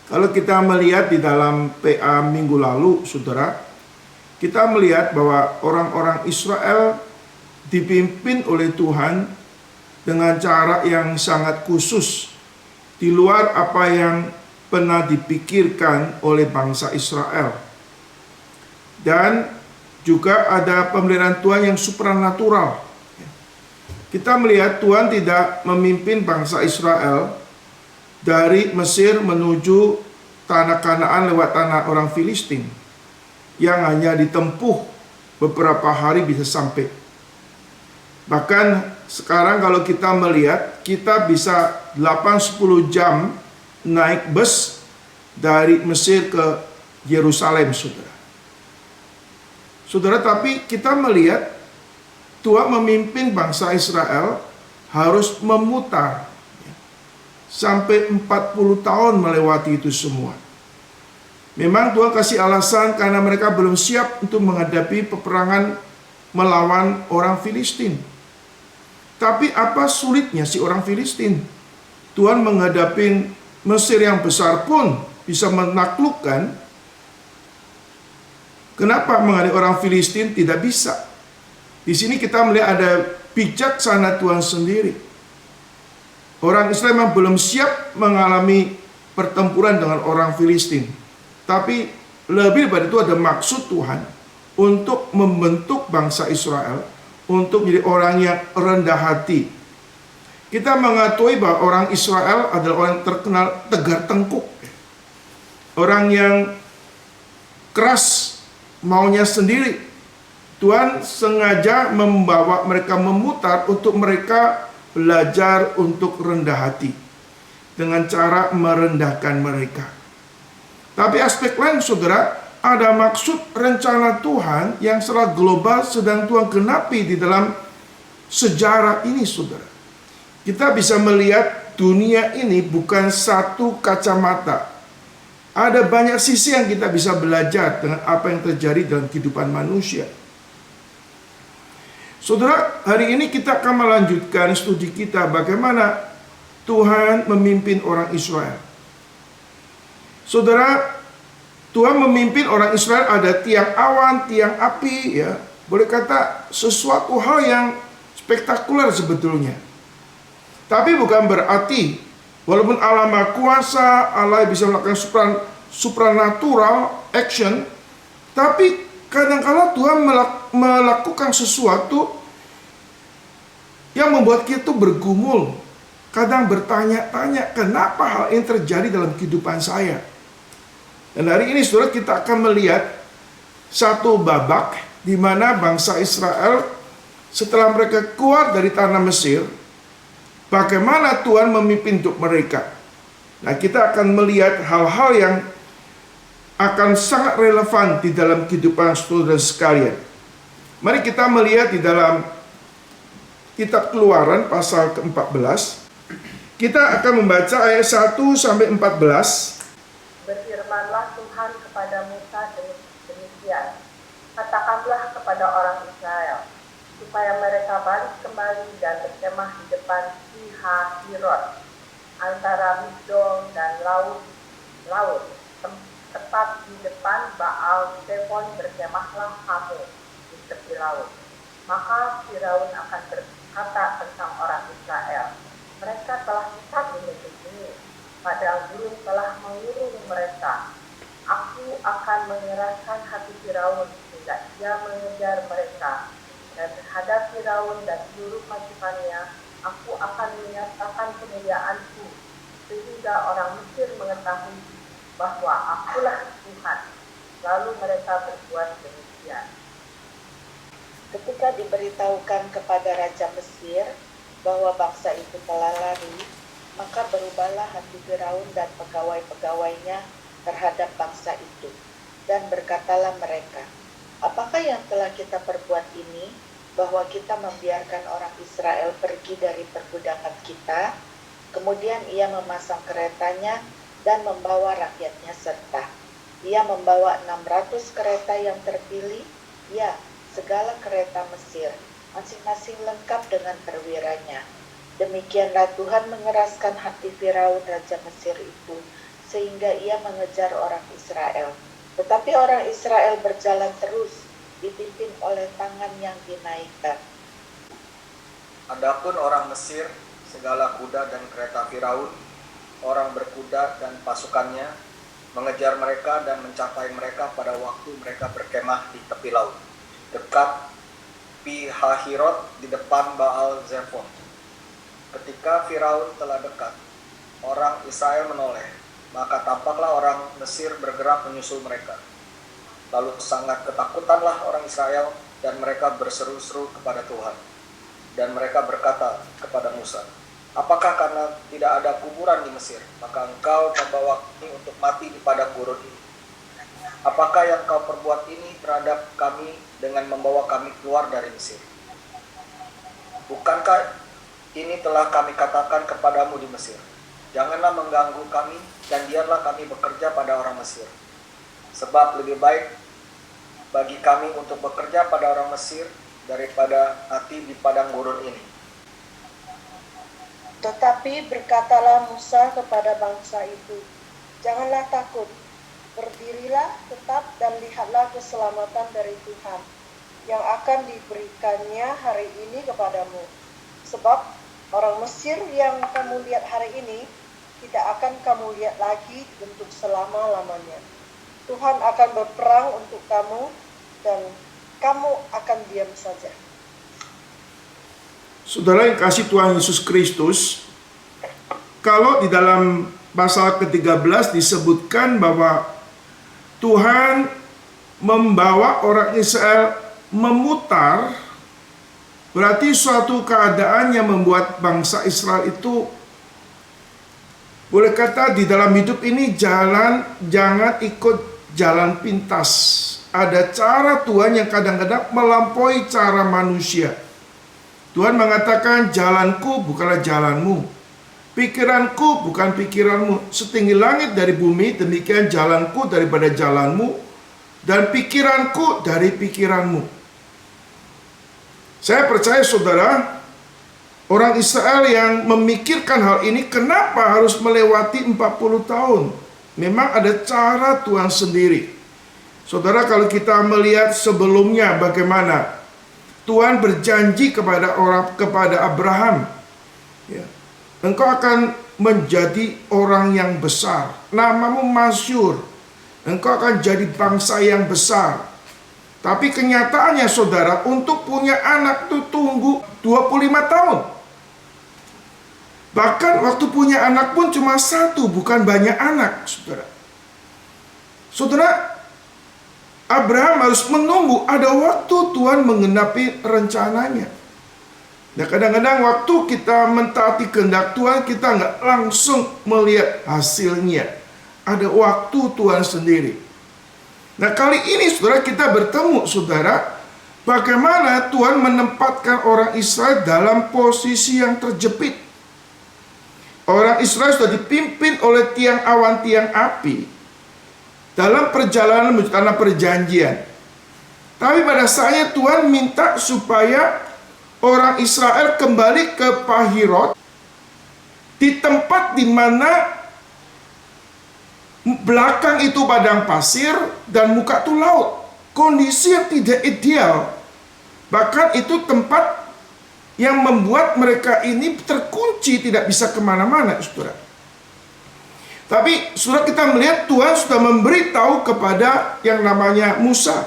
Kalau kita melihat di dalam PA minggu lalu, saudara, kita melihat bahwa orang-orang Israel dipimpin oleh Tuhan dengan cara yang sangat khusus, di luar apa yang pernah dipikirkan oleh bangsa Israel. Dan juga ada pemeliharaan Tuhan yang supranatural. Kita melihat Tuhan tidak memimpin bangsa Israel dari Mesir menuju tanah Kanaan lewat tanah orang Filistin yang hanya ditempuh beberapa hari bisa sampai. Bahkan sekarang kalau kita melihat, kita bisa 8-10 jam naik bus dari Mesir ke Yerusalem, saudara. Saudara, tapi kita melihat Tuhan memimpin bangsa Israel harus memutar sampai 40 tahun melewati itu semua. Memang Tuhan kasih alasan karena mereka belum siap untuk menghadapi peperangan melawan orang Filistin. Tapi apa sulitnya si orang Filistin? Tuhan menghadapi Mesir yang besar pun bisa menaklukkan. Kenapa menghadapi orang Filistin tidak bisa? Di sini kita melihat ada bijaksana Tuhan sendiri. Orang Israel memang belum siap mengalami pertempuran dengan orang Filistin. Tapi lebih dari itu ada maksud Tuhan untuk membentuk bangsa Israel untuk menjadi orang yang rendah hati. Kita mengakui bahwa orang Israel adalah orang yang terkenal tegar tengkuk. Orang yang keras maunya sendiri. Tuhan sengaja membawa mereka memutar untuk mereka belajar untuk rendah hati dengan cara merendahkan mereka. Tapi aspek lain, saudara, ada maksud rencana Tuhan yang secara global sedang Tuhan genapi di dalam sejarah ini, saudara. Kita bisa melihat dunia ini bukan satu kacamata. Ada banyak sisi yang kita bisa belajar dengan apa yang terjadi dalam kehidupan manusia. Saudara, hari ini kita akan melanjutkan studi kita bagaimana Tuhan memimpin orang Israel. Saudara, Tuhan memimpin orang Israel ada tiang awan, tiang api, ya. Boleh kata sesuatu hal yang spektakuler sebetulnya. Tapi bukan berarti walaupun Allah Maha Kuasa, Allah bisa melakukan supranatural action, tapi kadang-kala Tuhan melakukan sesuatu yang membuat kita bergumul. Kadang bertanya-tanya, kenapa hal ini terjadi dalam kehidupan saya? Dan hari ini, saudara, kita akan melihat satu babak di mana bangsa Israel setelah mereka keluar dari tanah Mesir, bagaimana Tuhan memimpin untuk mereka. Nah, kita akan melihat hal-hal yang akan sangat relevan di dalam kehidupan saudara sekalian. Mari kita melihat di dalam kitab Keluaran pasal ke-14. Kita akan membaca ayat 1 sampai 14. Berfirmanlah Tuhan kepada Musa demikian, katakanlah kepada orang Israel, supaya mereka balik kembali dan berkemah di depan Pihahirot, antara Migdol dan laut, tepat di depan Baal Zefon berkemahlah kamu di tepi laut. Maka Firaun akan berkata tentang orang Israel, mereka telah sesat di negeri ini, padahal burung telah mengurung mereka. Aku akan mengeraskan hati Firaun sehingga ia mengejar mereka, dan terhadap Firaun dan seluruh pasukannya aku akan menyatakan kemuliaanku, sehingga orang Mesir mengetahui bahwa akulah Tuhan. Lalu mereka berbuat demikian. Ketika diberitahukan kepada Raja Mesir bahwa bangsa itu telah lari, maka berubahlah hati Firaun dan pegawai-pegawainya terhadap bangsa itu. Dan berkatalah mereka, apakah yang telah kita perbuat ini, bahwa kita membiarkan orang Israel pergi dari perbudakan kita? Kemudian ia memasang keretanya dan membawa rakyatnya serta. Ia membawa 600 kereta yang terpilih, ya, segala kereta Mesir, masing-masing lengkap dengan perwiranya. Demikianlah Tuhan mengeraskan hati Firaun Raja Mesir itu, sehingga ia mengejar orang Israel. Tetapi orang Israel berjalan terus, dipimpin oleh tangan yang dinaikkan. Adapun orang Mesir, segala kuda dan kereta Firaun, orang berkuda dan pasukannya, mengejar mereka dan mencapai mereka pada waktu mereka berkemah di tepi laut, dekat Pi-hahirot di depan Baal Zephon. Ketika Firaun telah dekat, orang Israel menoleh, maka tampaklah orang Mesir bergerak menyusul mereka. Lalu sangat ketakutanlah orang Israel dan mereka berseru-seru kepada Tuhan. Dan mereka berkata kepada Musa, "Apakah karena tidak ada kuburan di Mesir, maka engkau membawa kami untuk mati di padang gurun ini? Apakah yang kau perbuat ini terhadap kami dengan membawa kami keluar dari Mesir? Bukankah ini telah kami katakan kepadamu di Mesir, janganlah mengganggu kami dan biarlah kami bekerja pada orang Mesir. Sebab lebih baik bagi kami untuk bekerja pada orang Mesir daripada mati di padang gurun ini." Tetapi berkatalah Musa kepada bangsa itu, "Janganlah takut, berdirilah tetap dan lihatlah keselamatan dari Tuhan yang akan diberikannya hari ini kepadamu. Sebab orang Mesir yang kamu lihat hari ini tidak akan kamu lihat lagi untuk selama-lamanya. Tuhan akan berperang untuk kamu dan kamu akan diam saja." Saudara yang kasih Tuhan Yesus Kristus, kalau di dalam pasal ke-13 disebutkan bahwa Tuhan membawa orang Israel memutar, berarti suatu keadaan yang membuat bangsa Israel itu, boleh kata di dalam hidup ini jangan ikut jalan pintas. Ada cara Tuhan yang kadang-kadang melampaui cara manusia. Tuhan mengatakan, "Jalanku bukanlah jalanmu, pikiranku bukan pikiranmu. Setinggi langit dari bumi, demikian jalanku daripada jalanmu, dan pikiranku dari pikiranmu." Saya percaya saudara, orang Israel yang memikirkan hal ini, kenapa harus melewati 40 tahun? Memang ada cara Tuhan sendiri. Saudara, kalau kita melihat sebelumnya bagaimana Tuhan berjanji kepada Abraham, ya, "Engkau akan menjadi orang yang besar, namamu masyhur, engkau akan jadi bangsa yang besar." Tapi kenyataannya saudara, untuk punya anak itu tunggu 25 tahun. Bahkan waktu punya anak pun cuma satu, bukan banyak anak, saudara. Saudara, Abraham harus menunggu, ada waktu Tuhan menggenapi rencananya. Nah, kadang-kadang waktu kita mentaati kehendak Tuhan, kita nggak langsung melihat hasilnya. Ada waktu Tuhan sendiri. Nah, kali ini saudara, kita bertemu saudara, bagaimana Tuhan menempatkan orang Israel dalam posisi yang terjepit. Orang Israel sudah dipimpin oleh tiang awan, tiang api dalam perjalanan menuju tanah perjanjian. Tapi pada saatnya Tuhan minta supaya orang Israel kembali ke Pahirot, di tempat di mana belakang itu padang pasir dan muka itu laut. Kondisi yang tidak ideal. Bahkan itu tempat yang membuat mereka ini terkunci, tidak bisa kemana-mana, saudara. Tapi saudara, kita melihat Tuhan sudah memberitahu kepada yang namanya Musa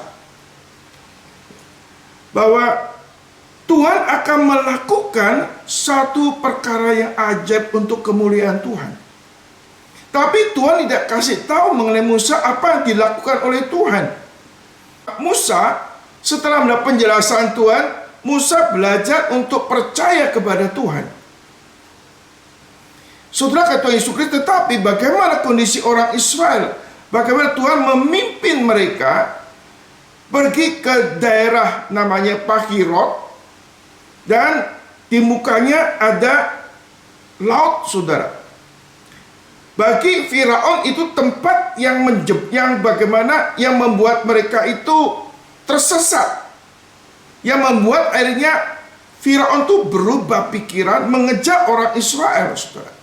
bahwa Tuhan akan melakukan satu perkara yang ajaib untuk kemuliaan Tuhan. Tapi Tuhan tidak kasih tahu mengenai Musa apa yang dilakukan oleh Tuhan. Musa, setelah mendapat penjelasan Tuhan, Musa belajar untuk percaya kepada Tuhan. Saudara, kata Yesus Kristus, tetapi bagaimana kondisi orang Israel? Bagaimana Tuhan memimpin mereka pergi ke daerah namanya Pahirot, dan di mukanya ada laut, saudara. Bagi Firaun itu tempat yang bagaimana yang membuat mereka itu tersesat, yang membuat akhirnya Firaun itu berubah pikiran mengejar orang Israel, saudara.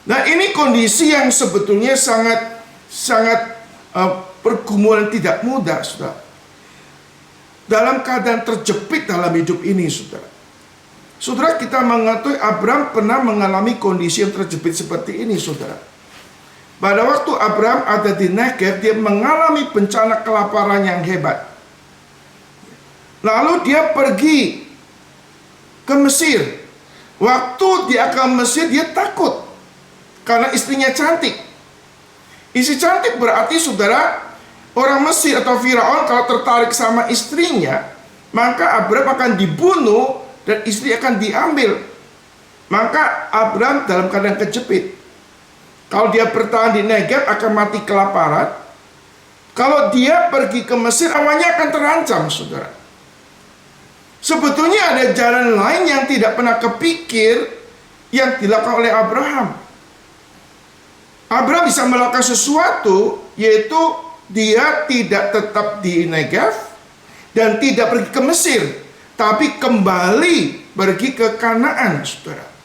Nah, ini kondisi yang sebetulnya sangat pergumulan tidak mudah, saudara. Dalam keadaan terjepit dalam hidup ini, saudara. Saudara, kita mengetahui Abraham pernah mengalami kondisi yang terjepit seperti ini, saudara. Pada waktu Abraham ada di Negev, dia mengalami bencana kelaparan yang hebat. Lalu dia pergi ke Mesir. Waktu dia ke Mesir, dia takut karena istrinya cantik. Istri cantik berarti, saudara, orang Mesir atau Firaun kalau tertarik sama istrinya, maka Abraham akan dibunuh dan istri akan diambil. Maka Abraham dalam keadaan kejepit. Kalau dia bertahan di Negev akan mati kelaparan. Kalau dia pergi ke Mesir, awalnya akan terancam, saudara. Sebetulnya ada jalan lain yang tidak pernah kepikir yang dilakukan oleh Abraham. Abraham bisa melakukan sesuatu, yaitu dia tidak tetap di Negev dan tidak pergi ke Mesir, tapi kembali pergi ke Kanaan, saudara.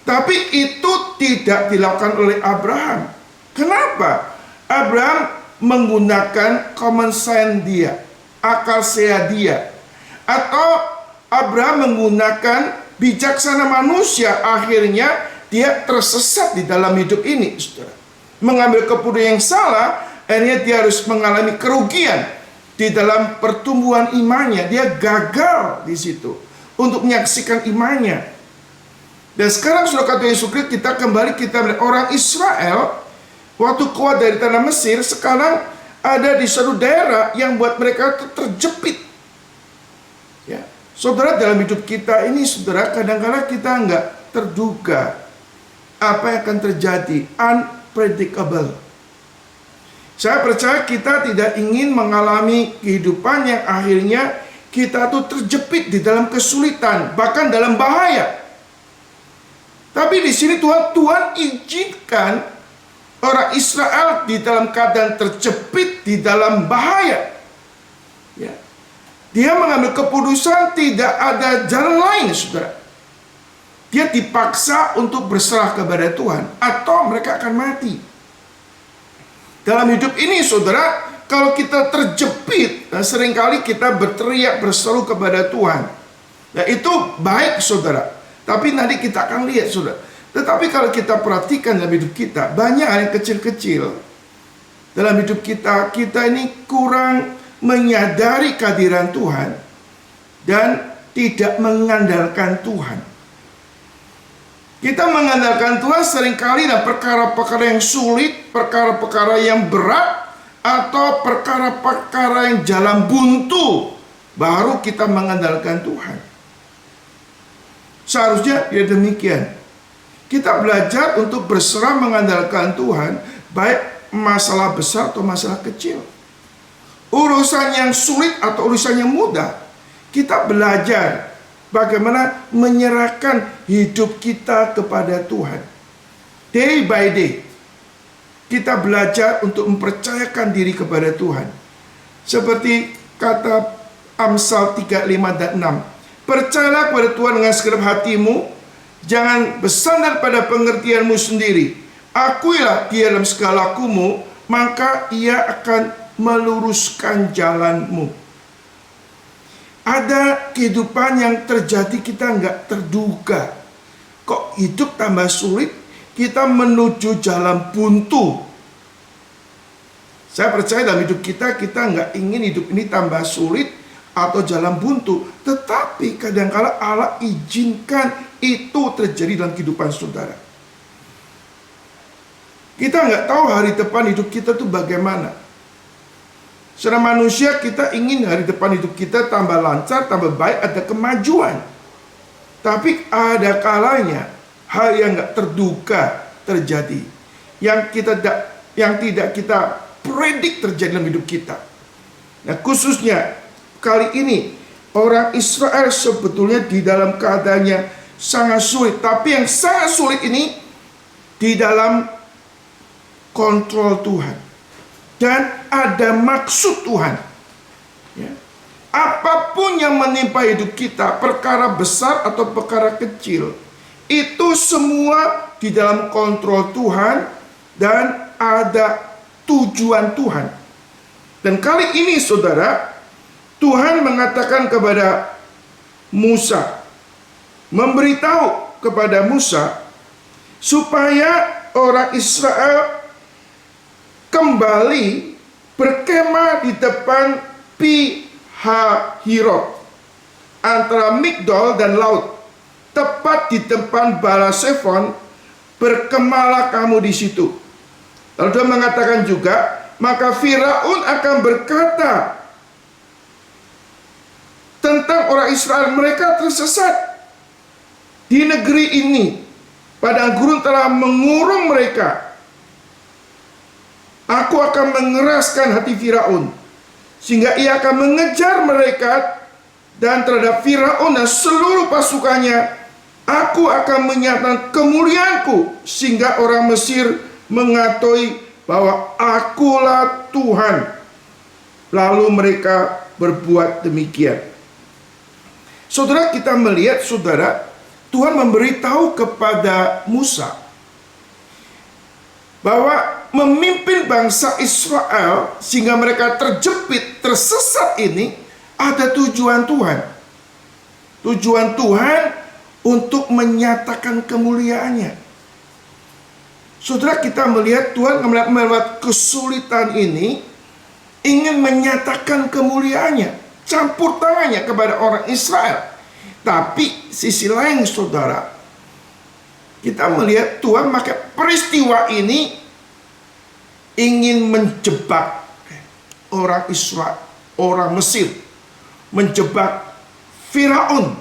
Tapi itu tidak dilakukan oleh Abraham. Kenapa? Abraham menggunakan common sense dia, akal sehat dia. Atau Abraham menggunakan bijaksana manusia, akhirnya dia tersesat di dalam hidup ini, saudara. Mengambil keputusan yang salah, akhirnya dia harus mengalami kerugian di dalam pertumbuhan imannya. Dia gagal di situ untuk menyaksikan imannya. Dan sekarang sudah kata Yesus Kristus, kita melihat orang Israel waktu keluar dari tanah Mesir, sekarang ada di suatu daerah yang buat mereka terjepit. Ya, saudara, dalam hidup kita ini, saudara, kadang-kadang kita nggak terduga apa yang akan terjadi, unpredictable. Saya percaya kita tidak ingin mengalami kehidupan yang akhirnya kita tuh terjepit di dalam kesulitan, bahkan dalam bahaya. Tapi di sini Tuhan izinkan orang Israel di dalam keadaan terjepit di dalam bahaya. Ya. Dia mengambil keputusan, tidak ada jalan lain, saudara. Dia dipaksa untuk berserah kepada Tuhan, atau mereka akan mati. Dalam hidup ini, saudara, kalau kita terjepit, seringkali kita berteriak, berseru kepada Tuhan. Nah, itu baik, saudara. Tapi nanti kita akan lihat, saudara. Tetapi kalau kita perhatikan dalam hidup kita, banyak hal yang kecil-kecil dalam hidup kita. Kita ini kurang menyadari kehadiran Tuhan dan tidak mengandalkan Tuhan. Kita mengandalkan Tuhan seringkali dalam perkara-perkara yang sulit, perkara-perkara yang berat, atau perkara-perkara yang jalan buntu, baru kita mengandalkan Tuhan. Seharusnya ya demikian. Kita belajar untuk berserah mengandalkan Tuhan, baik masalah besar atau masalah kecil. Urusan yang sulit atau urusan yang mudah, kita belajar bagaimana menyerahkan hidup kita kepada Tuhan. Day by day, kita belajar untuk mempercayakan diri kepada Tuhan. Seperti kata Amsal 3:5 dan 6. Percayalah kepada Tuhan dengan segenap hatimu, jangan bersandar pada pengertianmu sendiri. Akuilah Dia dalam segala lakumu, maka Ia akan meluruskan jalanmu. Ada kehidupan yang terjadi kita nggak terduga. Kok hidup tambah sulit, kita menuju jalan buntu. Saya percaya dalam hidup kita nggak ingin hidup ini tambah sulit atau jalan buntu. Tetapi kadang-kala Allah izinkan itu terjadi dalam kehidupan saudara. Kita nggak tahu hari depan hidup kita tuh bagaimana. Secara manusia kita ingin hari depan hidup kita tambah lancar, tambah baik, ada kemajuan. Tapi ada kalanya hal yang nggak terduga terjadi, yang tidak kita predik terjadi dalam hidup kita. Nah, khususnya kali ini orang Israel sebetulnya di dalam keadaannya sangat sulit. Tapi yang sangat sulit ini di dalam kontrol Tuhan. Dan ada maksud Tuhan. Ya. Apapun yang menimpa hidup kita, perkara besar atau perkara kecil, itu semua di dalam kontrol Tuhan dan ada tujuan Tuhan. Dan kali ini saudara, Tuhan mengatakan kepada Musa, memberitahu kepada Musa supaya orang Israel kembali berkemah di depan Pi-hahirot antara Migdol dan laut, tepat di depan Balasefon, berkemahlah kamu di situ. Lalu Tuhan mengatakan juga, maka Firaun akan berkata tentang orang Israel, mereka tersesat di negeri ini. Padang gurun telah mengurung mereka. Aku akan mengeraskan hati Firaun, sehingga ia akan mengejar mereka, dan terhadap Firaun dan seluruh pasukannya aku akan menyatakan kemuliaanku, sehingga orang Mesir mengetahui bahwa akulah Tuhan. Lalu mereka berbuat demikian. Saudara, kita melihat saudara, Tuhan memberitahu kepada Musa bahwa memimpin bangsa Israel sehingga mereka terjepit, tersesat ini ada tujuan Tuhan. Tujuan Tuhan untuk menyatakan kemuliaannya. Saudara, kita melihat Tuhan melewat kesulitan ini ingin menyatakan kemuliaannya, campur tangannya kepada orang Israel. Tapi sisi lain saudara, kita melihat Tuhan pakai peristiwa ini ingin menjebak orang Israel, orang Mesir, menjebak Firaun.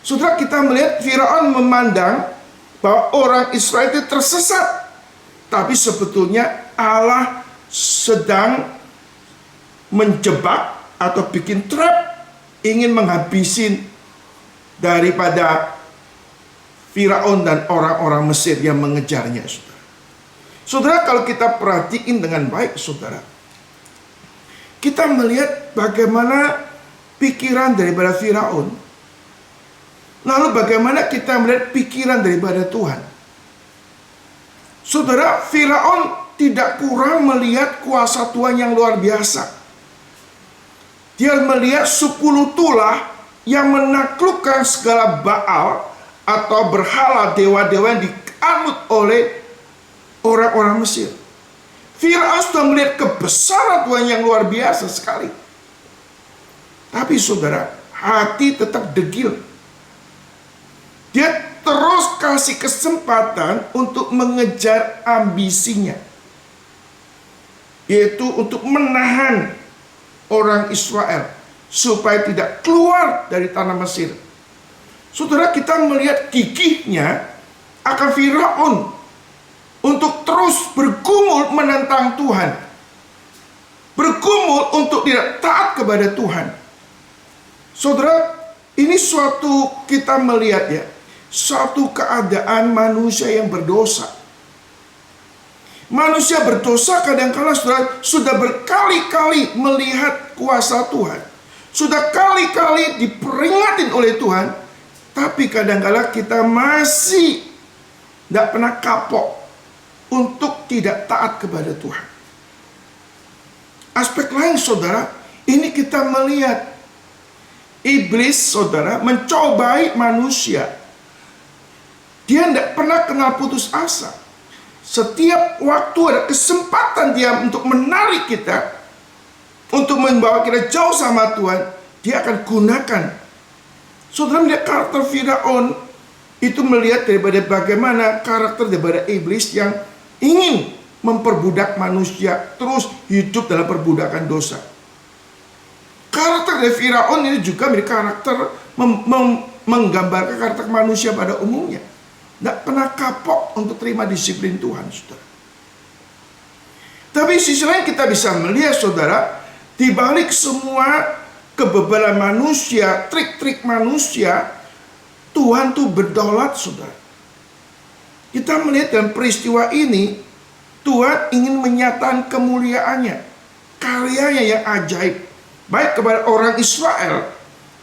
Saudara, kita melihat Firaun memandang bahwa orang Israel itu tersesat, tapi sebetulnya Allah sedang menjebak atau bikin trap, ingin menghabisin daripada Firaun dan orang-orang Mesir yang mengejarnya, saudara. Saudara, kalau kita perhatiin dengan baik, saudara, kita melihat bagaimana pikiran daripada Firaun, lalu bagaimana kita melihat pikiran daripada Tuhan. Saudara, Firaun tidak kurang melihat kuasa Tuhan yang luar biasa. Dia melihat 10 tulah yang menaklukkan segala Baal atau berhala dewa-dewa yang dianut oleh orang-orang Mesir. Firaun sudah melihat kebesaran Tuhan yang luar biasa sekali. Tapi saudara, hati tetap degil. Dia terus kasih kesempatan untuk mengejar ambisinya, yaitu untuk menahan orang Israel supaya tidak keluar dari tanah Mesir. Saudara, kita melihat gigihnya akan Firaun untuk terus bergumul menentang Tuhan, bergumul untuk tidak taat kepada Tuhan. Saudara, ini suatu kita melihat ya, suatu keadaan manusia yang berdosa. Manusia berdosa kadang-kala saudara sudah berkali-kali melihat kuasa Tuhan, sudah kali-kali diperingatin oleh Tuhan, tapi kadang-kala kita masih tidak pernah kapok untuk tidak taat kepada Tuhan. Aspek lain saudara, ini kita melihat iblis saudara mencobai manusia. Dia tidak pernah kenal putus asa. Setiap waktu ada kesempatan dia untuk menarik kita, untuk membawa kita jauh sama Tuhan, dia akan gunakan. Saudara melihat karakter Firaun itu melihat daripada bagaimana karakter daripada iblis yang ingin memperbudak manusia terus hidup dalam perbudakan dosa. Karakter dari Firaun ini juga menjadi karakter menggambarkan karakter manusia pada umumnya. Tidak pernah kapok untuk terima disiplin Tuhan, saudara. Tapi sisi lain kita bisa melihat, saudara, di balik semua kebebalan manusia, trik-trik manusia, Tuhan tuh berdaulat, saudara. Kita melihat dalam peristiwa ini, Tuhan ingin menyatakan kemuliaannya, karyanya yang ajaib, baik kepada orang Israel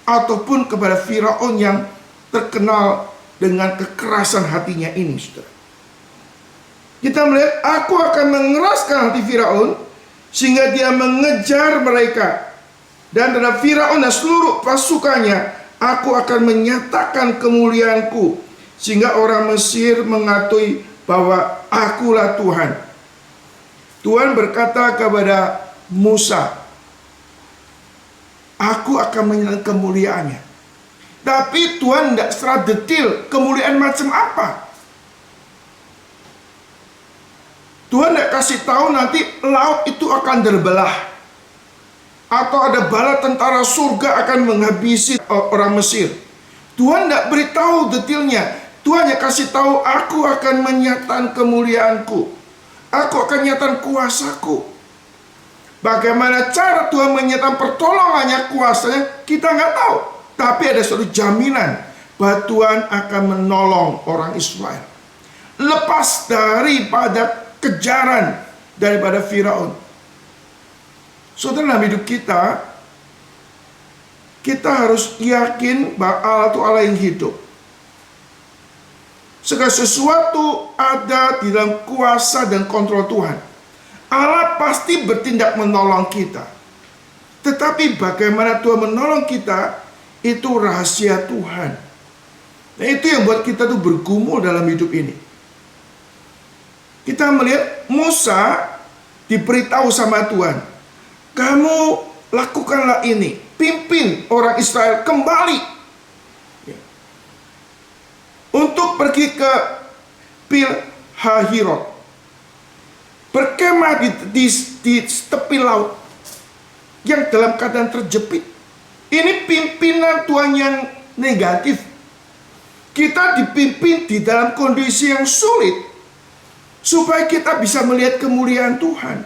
ataupun kepada Firaun yang terkenal dengan kekerasan hatinya ini, saudara. Kita melihat, aku akan mengeraskan hati Firaun sehingga dia mengejar mereka. Dan terhadap Firaun dan seluruh pasukannya, aku akan menyatakan kemuliaanku sehingga orang Mesir mengakui bahwa akulah Tuhan. Tuhan berkata kepada Musa, aku akan menyatakan kemuliaannya. Tapi Tuhan tidak secara detail kemuliaan macam apa. Tuhan tidak kasih tahu nanti laut itu akan terbelah, atau ada bala tentara surga akan menghabisi orang Mesir. Tuhan tidak beritahu detailnya. Tuhan hanya kasih tahu, aku akan menyatakan kemuliaanku, aku akan menyatakan kuasaku. Bagaimana cara Tuhan menyatakan pertolongannya, kuasanya, kita nggak tahu. Tapi ada suatu jaminan bahwa Tuhan akan menolong orang Israel lepas daripada kejaran daripada Firaun. Saudara, dalam hidup kita harus yakin bahwa Allah itu Allah yang hidup. Segala sesuatu ada di dalam kuasa dan kontrol Tuhan. Allah pasti bertindak menolong kita. Tetapi bagaimana Tuhan menolong kita, itu rahasia Tuhan. Nah, itu yang buat kita tuh bergumul dalam hidup ini. Kita melihat Musa diberitahu sama Tuhan, kamu lakukanlah ini, pimpin orang Israel kembali untuk pergi ke Pi-hahirot, berkemah di tepi laut yang dalam keadaan terjepit. Ini pimpinan Tuhan yang negatif. Kita dipimpin di dalam kondisi yang sulit supaya kita bisa melihat kemuliaan Tuhan.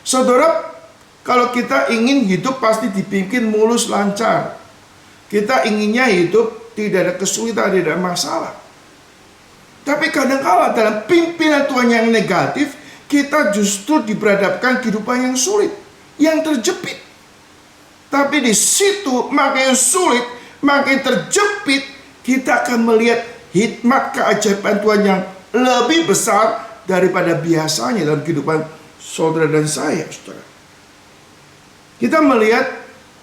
Saudara, kalau kita ingin hidup pasti dipimpin mulus lancar. Kita inginnya hidup tidak ada kesulitan, tidak ada masalah. Tapi kadang-kala dalam pimpinan Tuhan yang negatif, kita justru diperhadapkan kehidupan yang sulit, yang terjepit. Tapi di situ makin sulit, makin terjepit, kita akan melihat hikmat keajaiban Tuhan yang lebih besar daripada biasanya dalam kehidupan saudara dan saya, saudara. Kita melihat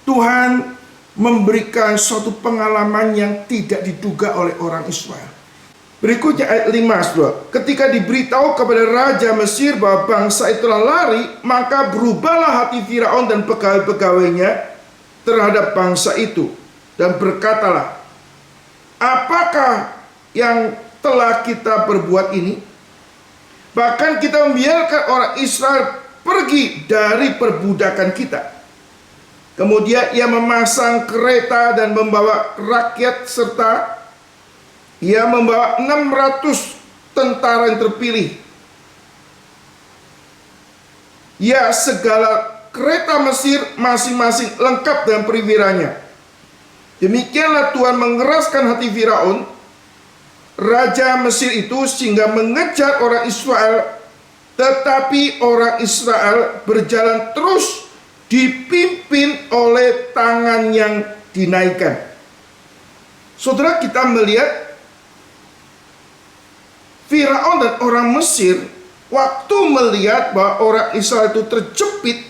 Tuhan memberikan suatu pengalaman yang tidak diduga oleh orang Israel. Berikutnya ayat 5, saudara. Ketika diberitahu kepada Raja Mesir bahwa bangsa itu telah lari, maka berubahlah hati Firaun dan pegawai-pegawainya terhadap bangsa itu. Dan berkatalah, apakah yang telah kita berbuat ini? Bahkan kita membiarkan orang Israel pergi dari perbudakan kita. Kemudian ia memasang kereta dan membawa rakyat, serta ia membawa 600 tentara yang terpilih. Ya, segala kereta Mesir masing-masing lengkap dengan perwiranya. Demikianlah Tuhan mengeraskan hati Firaun, raja Mesir itu, sehingga mengejar orang Israel. Tetapi orang Israel berjalan terus, dipimpin oleh tangan yang dinaikkan. Saudara, kita melihat Firaun dan orang Mesir waktu melihat bahwa orang Israel itu terjepit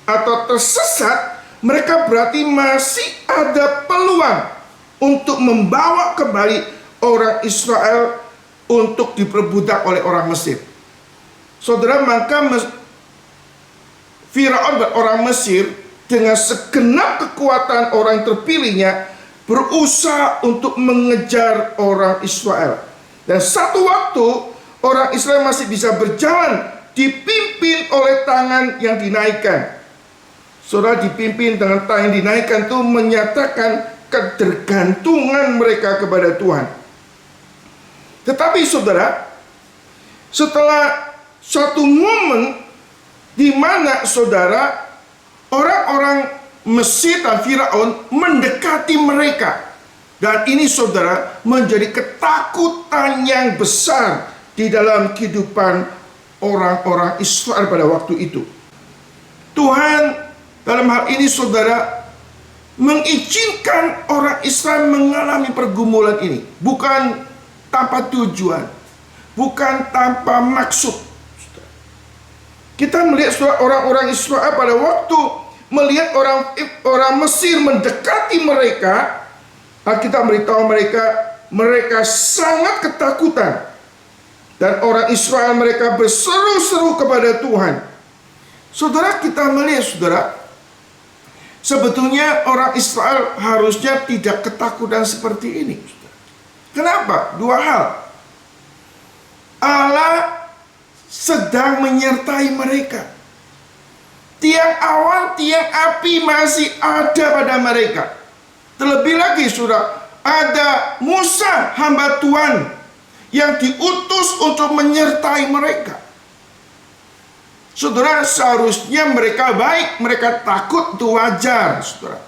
atau tersesat, mereka berarti masih ada peluang untuk membawa kembali orang Israel untuk diperbudak oleh orang Mesir. Saudara, maka Firaun dan orang Mesir dengan segenap kekuatan orang terpilihnya berusaha untuk mengejar orang Israel. Dan satu waktu orang Israel masih bisa berjalan dipimpin oleh tangan yang dinaikkan. Saudara, dipimpin dengan tangan yang dinaikkan itu menyatakan ketergantungan mereka kepada Tuhan. Tetapi saudara, setelah suatu momen di mana saudara, orang-orang Mesir dan Firaun mendekati mereka, dan ini saudara menjadi ketakutan yang besar di dalam kehidupan orang-orang Israel pada waktu itu. Tuhan dalam hal ini saudara mengizinkan orang Israel mengalami pergumulan ini. Bukan tanpa tujuan, bukan tanpa maksud. Kita melihat orang-orang Israel pada waktu melihat orang Mesir mendekati mereka, Alkitab beritahu mereka sangat ketakutan. Dan orang Israel mereka berseru-seru kepada Tuhan. Saudara, kita melihat, saudara, sebetulnya orang Israel harusnya tidak ketakutan seperti ini. Kenapa? Dua hal. Allah sedang menyertai mereka. Tiang awan, tiang api masih ada pada mereka. Terlebih lagi, saudara, ada Musa, hamba Tuhan, yang diutus untuk menyertai mereka. Saudara, seharusnya mereka baik, mereka takut, itu wajar, saudara.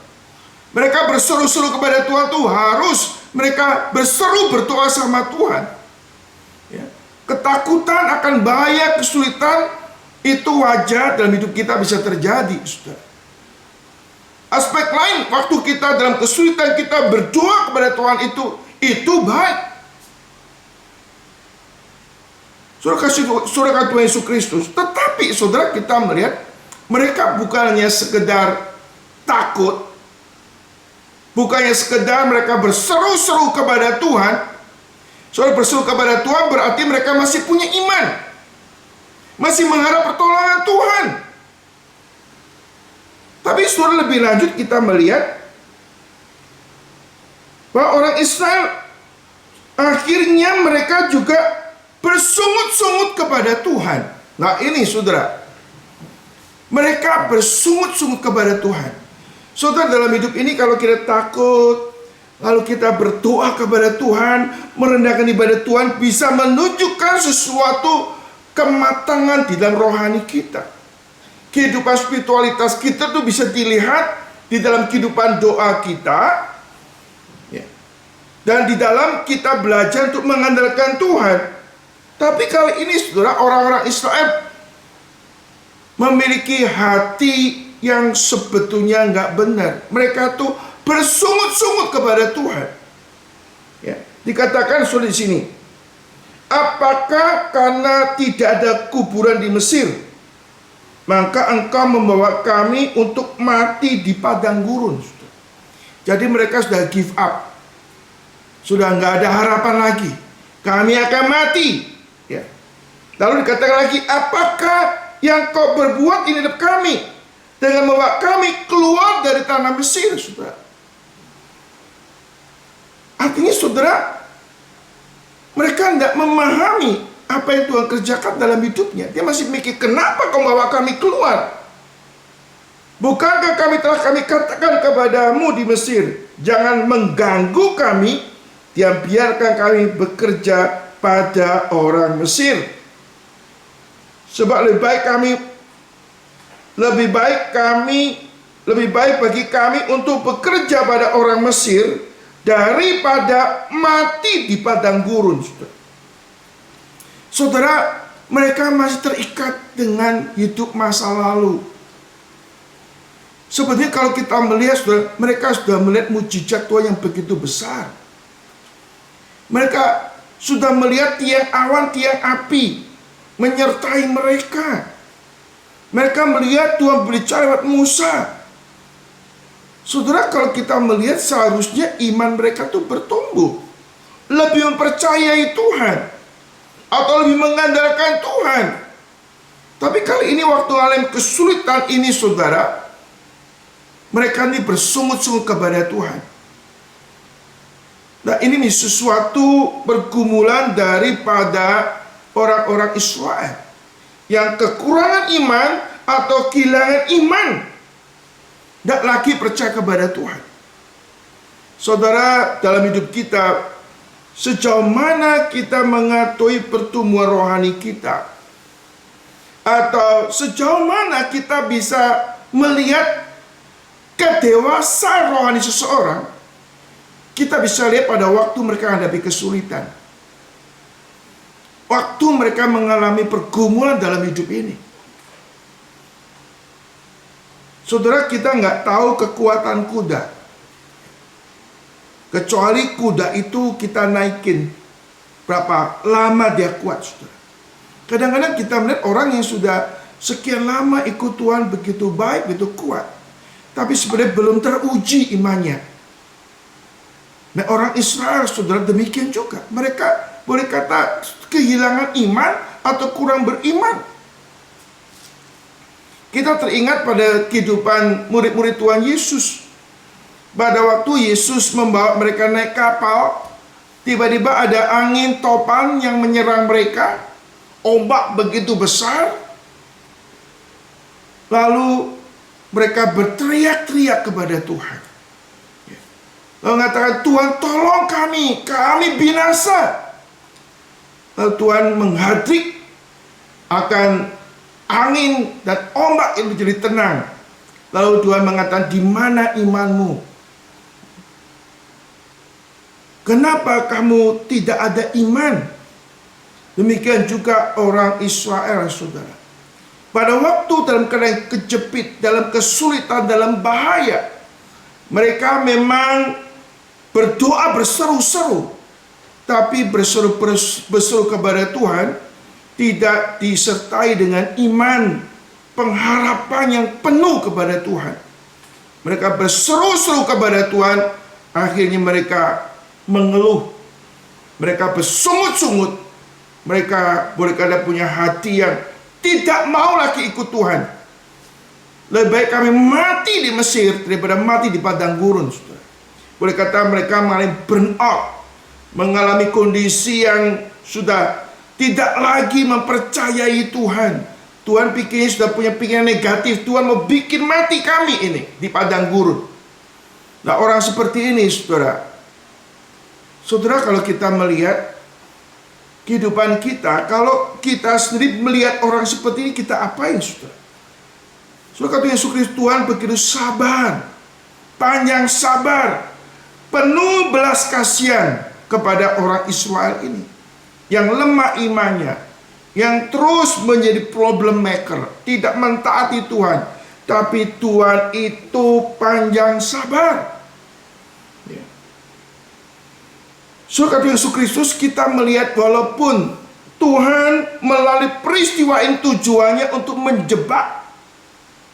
Mereka berseru-seru kepada Tuhan, itu harus mereka berseru berdoa sama Tuhan. Ya. Ketakutan akan bahaya, kesulitan, itu wajar dalam hidup kita, bisa terjadi, saudara. Aspek lain, waktu kita dalam kesulitan, kita berdoa kepada Tuhan, itu baik. Saudara Tuhan Yesus Kristus. Tetapi saudara, kita melihat mereka bukannya sekedar takut, bukannya sekedar mereka berseru-seru kepada Tuhan. Saudara, berseru kepada Tuhan berarti mereka masih punya iman, masih mengharap pertolongan Tuhan. Tapi saudara, lebih lanjut kita melihat bahwa orang Israel akhirnya mereka juga bersungut-sungut kepada Tuhan. Nah ini saudara, mereka bersungut-sungut kepada Tuhan. Saudara, dalam hidup ini kalau kita takut, lalu kita berdoa kepada Tuhan, merendahkan ibadat Tuhan, bisa menunjukkan sesuatu kematangan di dalam rohani kita. Kehidupan spiritualitas kita tuh bisa dilihat di dalam kehidupan doa kita, ya. Dan di dalam kita belajar untuk mengandalkan Tuhan. Tapi kali ini saudara, orang-orang Israel memiliki hati yang sebetulnya nggak benar. Mereka tuh bersungut-sungut kepada Tuhan. Ya, dikatakan saudara di sini, apakah karena tidak ada kuburan di Mesir, maka engkau membawa kami untuk mati di padang gurun? Jadi mereka sudah give up, sudah nggak ada harapan lagi. Kami akan mati. Ya. Lalu dikatakan lagi, apakah yang kau berbuat ini terhadap kami dengan membawa kami keluar dari tanah Mesir, saudara? Artinya saudara, mereka tidak memahami apa yang Tuhan kerjakan dalam hidupnya. Dia masih mikir, kenapa kau membawa kami keluar? Bukankah kami katakan kepadamu di Mesir, jangan mengganggu kami, dan biarkan kami bekerja pada orang Mesir. Sebab lebih baik bagi kami untuk bekerja pada orang Mesir daripada mati di padang gurun. Saudara, mereka masih terikat dengan hidup masa lalu. Sebenarnya kalau kita melihat, saudara, mereka sudah melihat mujizat Tuhan yang begitu besar. Mereka sudah melihat tiang awan, tiang api menyertai mereka. Mereka melihat Tuhan berbicara lewat Musa. Saudara, kalau kita melihat seharusnya iman mereka itu bertumbuh, lebih mempercayai Tuhan, atau lebih mengandalkan Tuhan. Tapi kali ini waktu dalam kesulitan ini, saudara, mereka ini bersungut-sungut kepada Tuhan. Nah ini nih sesuatu pergumulan daripada orang-orang Israel yang kekurangan iman atau kehilangan iman, tidak lagi percaya kepada Tuhan. Saudara, dalam hidup kita, sejauh mana kita mengetahui pertumbuhan rohani kita, atau sejauh mana kita bisa melihat kedewasaan rohani seseorang, kita bisa lihat pada waktu mereka menghadapi kesulitan, waktu mereka mengalami pergumulan dalam hidup ini. Saudara, kita nggak tahu kekuatan kuda, Kecuali kuda itu kita naikin, berapa lama dia kuat, saudara. Kadang-kadang kita melihat orang yang sudah sekian lama ikut Tuhan, begitu baik, begitu kuat, tapi sebenarnya belum teruji imannya. Nah, orang Israel, saudara, demikian juga. Mereka boleh kata kehilangan iman atau kurang beriman. Kita teringat pada kehidupan murid-murid Tuhan Yesus. Pada waktu Yesus membawa mereka naik kapal, tiba-tiba ada angin topan yang menyerang mereka, ombak begitu besar. Lalu mereka berteriak-teriak kepada Tuhan. Lalu mengatakan, Tuhan tolong kami, kami binasa. Lalu Tuhan menghadrik akan angin dan ombak itu menjadi tenang. Lalu Tuhan mengatakan, di mana imanmu? Kenapa kamu tidak ada iman? Demikian juga orang Israel, saudara. Pada waktu dalam keadaan kejepit, dalam kesulitan, dalam bahaya, mereka memang berdoa berseru-seru, tapi berseru kepada Tuhan tidak disertai dengan iman, pengharapan yang penuh kepada Tuhan. Mereka berseru-seru kepada Tuhan, akhirnya mereka mengeluh, mereka bersungut-sungut, mereka boleh kata punya hati yang tidak mau lagi ikut Tuhan. Lebih baik kami mati di Mesir daripada mati di padang gurun, saudara. Boleh kata mereka mengalami burnout, mengalami kondisi yang sudah tidak lagi mempercayai Tuhan. Tuhan pikirnya sudah punya pikiran negatif, Tuhan mau bikin mati kami ini di padang gurun. Nah, orang seperti ini, saudara, kalau kita melihat kehidupan kita, kalau kita sendiri melihat orang seperti ini, kita apain, saudara? Saudara, kata Yesus Kristus, Tuhan begitu sabar, panjang sabar, penuh belas kasihan kepada orang Israel ini yang lemah imannya, yang terus menjadi problem maker, tidak mentaati Tuhan. Tapi Tuhan itu panjang sabar. Kata Yesus Kristus, kita melihat walaupun Tuhan melalui peristiwa ini tujuannya untuk menjebak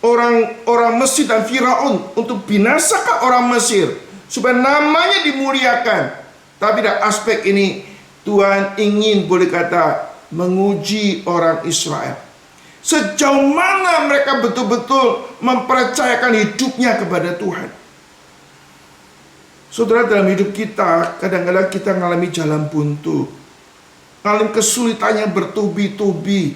orang Mesir dan Firaun, untuk binasakah orang Mesir supaya namanya dimuliakan. Tapi dalam aspek ini Tuhan ingin, boleh kata, menguji orang Israel. Sejauh mana mereka betul-betul mempercayakan hidupnya kepada Tuhan. Saudara, dalam hidup kita, kadang-kadang kita mengalami jalan buntu, mengalami kesulitan yang bertubi-tubi.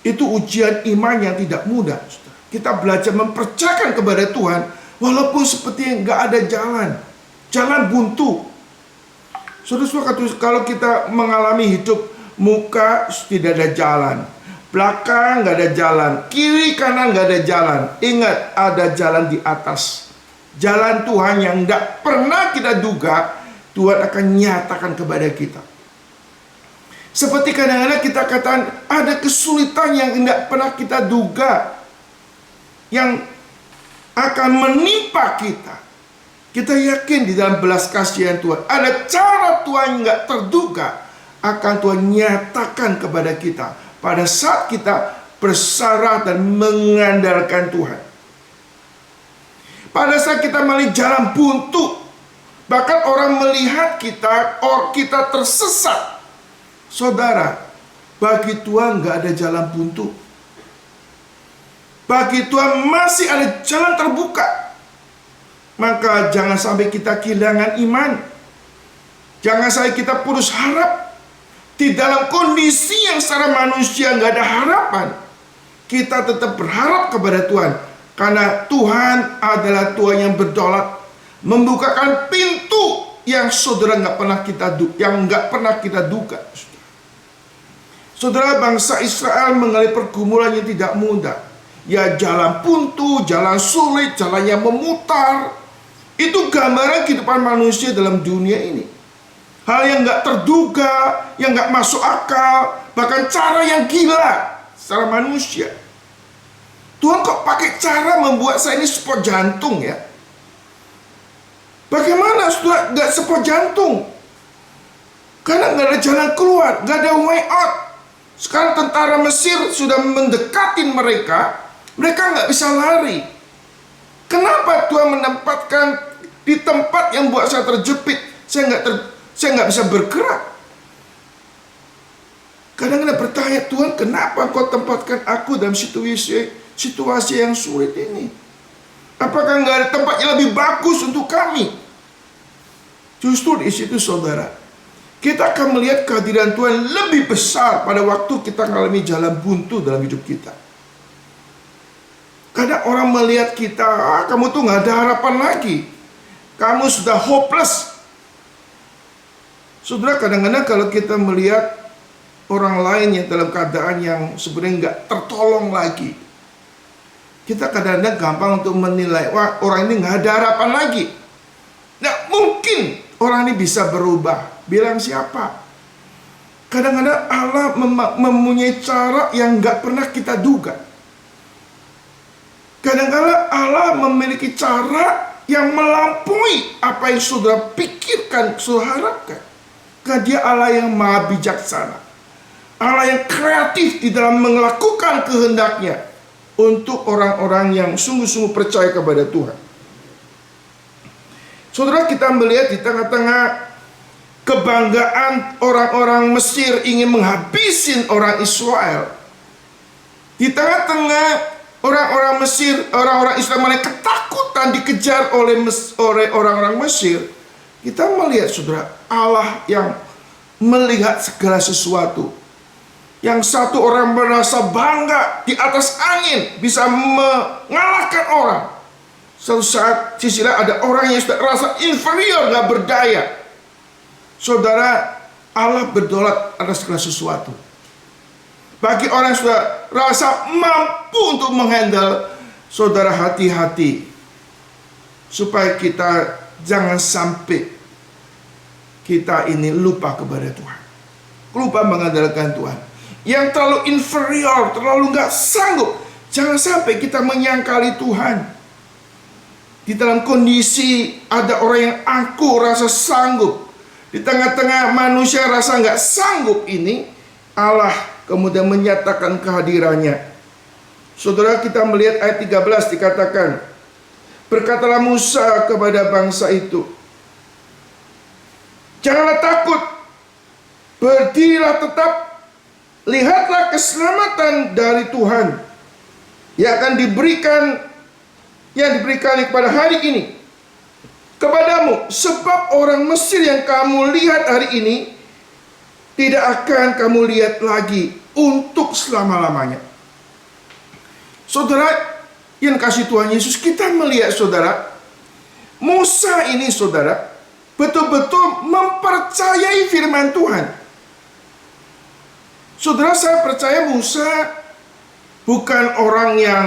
Itu ujian iman yang tidak mudah, saudara. Kita belajar mempercayakan kepada Tuhan, walaupun seperti nggak ada jalan buntu. Saudara, kalau kita mengalami hidup muka tidak ada jalan, belakang nggak ada jalan, kiri kanan nggak ada jalan. Ingat, ada jalan di atas. Jalan Tuhan yang tidak pernah kita duga, Tuhan akan nyatakan kepada kita. Seperti kadang-kadang kita katakan ada kesulitan yang tidak pernah kita duga, yang akan menimpa kita. Kita yakin di dalam belas kasihan Tuhan, ada cara Tuhan yang nggak terduga, akan Tuhan nyatakan kepada kita pada saat kita bersarah dan mengandalkan Tuhan. Pada saat kita melalui jalan buntu, bahkan orang melihat kita, kita tersesat. Saudara, bagi Tuhan nggak ada jalan buntu. Bagi Tuhan masih ada jalan terbuka. Maka jangan sampai kita kehilangan iman. Jangan sampai kita putus harap. Di dalam kondisi yang secara manusia nggak ada harapan, kita tetap berharap kepada Tuhan. Karena Tuhan adalah Tuhan yang berdaulat, membukakan pintu yang saudara nggak pernah kita duga. Saudara, bangsa Israel mengalami pergumulan yang tidak mudah. Ya, jalan buntu, jalan sulit, jalan yang memutar. Itu gambaran kehidupan manusia dalam dunia ini. Hal yang nggak terduga, yang nggak masuk akal, bahkan cara yang gila secara manusia. Tuhan kok pakai cara membuat saya ini sport jantung ya? Bagaimana saudara? Gak sepot jantung. Karena gak ada jalan keluar, gak ada way out. Sekarang tentara Mesir sudah mendekatin mereka, mereka gak bisa lari. Kenapa Tuhan menempatkan di tempat yang buat saya terjepit? Saya nggak bisa bergerak. Kadang-kadang bertanya, Tuhan, kenapa Kau tempatkan aku dalam situasi yang sulit ini? Apakah nggak ada tempat yang lebih bagus untuk kami? Justru di situ, saudara, kita akan melihat kehadiran Tuhan lebih besar pada waktu kita mengalami jalan buntu dalam hidup kita. Kadang orang melihat kita, kamu tuh nggak ada harapan lagi. Kamu sudah hopeless. Saudara, kadang-kadang kalau kita melihat orang lain yang dalam keadaan yang sebenarnya nggak tertolong lagi, kita kadang-kadang gampang untuk menilai, wah, orang ini nggak ada harapan lagi. Nah, mungkin orang ini bisa berubah. Bilang siapa? Kadang-kadang Allah mempunyai cara yang nggak pernah kita duga. Kadang-kadang Allah memiliki cara yang melampaui apa yang saudara pikirkan, saudara harapkan. Karena Dia Allah yang maha bijaksana, Allah yang kreatif di dalam melakukan kehendaknya untuk orang-orang yang sungguh-sungguh percaya kepada Tuhan. Saudara, kita melihat di tengah-tengah kebanggaan orang-orang Mesir ingin menghabisi orang Israel, di tengah-tengah orang-orang Mesir, orang-orang Israel mulai ketakutan dikejar oleh orang-orang Mesir. Kita melihat, saudara, Allah yang melihat segala sesuatu. Yang satu orang merasa bangga di atas angin, bisa mengalahkan orang. Suatu saat sisi lain ada orang yang sudah rasa inferior, gak berdaya. Saudara, Allah berdaulat atas segala sesuatu. Bagi orang yang sudah rasa mampu untuk menghandle, saudara, hati-hati. Supaya kita jangan sampai kita ini lupa kepada Tuhan. Lupa mengandalkan Tuhan. Yang terlalu inferior, terlalu gak sanggup. Jangan sampai kita menyangkali Tuhan. Di dalam kondisi ada orang yang aku rasa sanggup. Di tengah-tengah manusia rasa gak sanggup ini, Allah kemudian menyatakan kehadirannya. Saudara, kita melihat ayat 13 dikatakan, berkatalah Musa kepada bangsa itu, janganlah takut, berdirilah tetap, lihatlah keselamatan dari Tuhan yang akan diberikan kepada hari ini kepadamu, sebab orang Mesir yang kamu lihat hari ini tidak akan kamu lihat lagi untuk selama-lamanya. Saudara yang kasih Tuhan Yesus, kita melihat, saudara, Musa ini, saudara, betul-betul mempercayai firman Tuhan. Saudara, saya percaya Musa bukan orang yang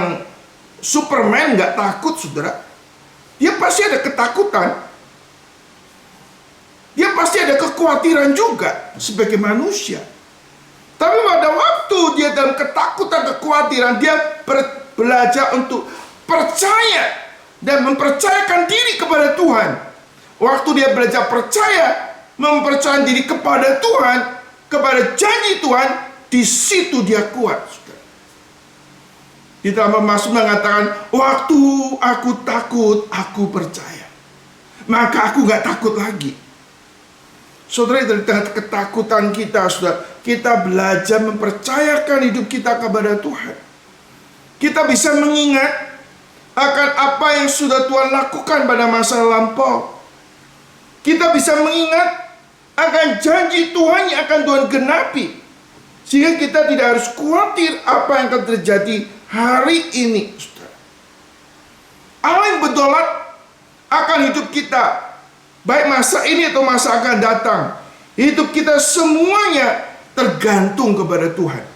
Superman, gak takut, saudara. Dia pasti ada ketakutan. Dia pasti ada kekhawatiran juga sebagai manusia. Tapi pada waktu dia dalam ketakutan, kekhawatiran, dia belajar untuk percaya dan mempercayakan diri kepada Tuhan. Waktu dia belajar percaya, mempercayakan diri kepada Tuhan, kepada janji Tuhan, di situ dia kuat. Di dalam Mazmur mengatakan, waktu aku takut, aku percaya, maka aku gak takut lagi. Saudara, dari tengah ketakutan kita, saudara, kita belajar mempercayakan hidup kita kepada Tuhan. Kita bisa mengingat akan apa yang sudah Tuhan lakukan pada masa lampau. Kita bisa mengingat akan janji Tuhan yang akan Tuhan genapi, sehingga kita tidak harus khawatir apa yang akan terjadi hari ini, saudara. Allah yang berdaulat akan hidup kita, baik masa ini atau masa akan datang. Hidup kita semuanya tergantung kepada Tuhan.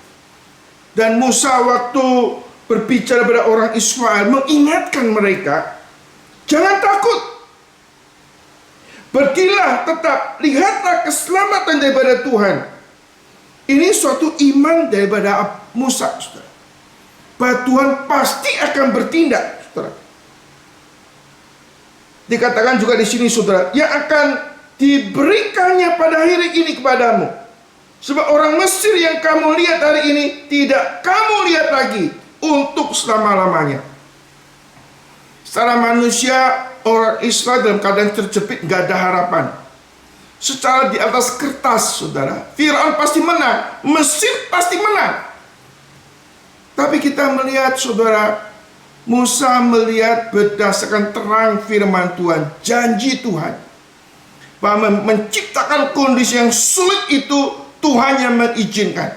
Dan Musa waktu berbicara pada orang Israel, mengingatkan mereka, jangan takut, berdirilah tetap, lihatlah keselamatan daripada Tuhan. Ini suatu iman daripada Musa, saudara, bahwa Tuhan pasti akan bertindak, saudara. Dikatakan juga di sini saudara, yang akan diberikannya pada hari ini kepadamu. Sebab orang Mesir yang kamu lihat hari ini tidak kamu lihat lagi untuk selama-lamanya. Secara manusia, orang Israel dalam keadaan terjepit, gak ada harapan. Secara di atas kertas, saudara, Firaun pasti menang, Mesir pasti menang. Tapi kita melihat, saudara, Musa melihat berdasarkan terang firman Tuhan, janji Tuhan, bahwa menciptakan kondisi yang sulit itu Tuhan yang mengizinkan.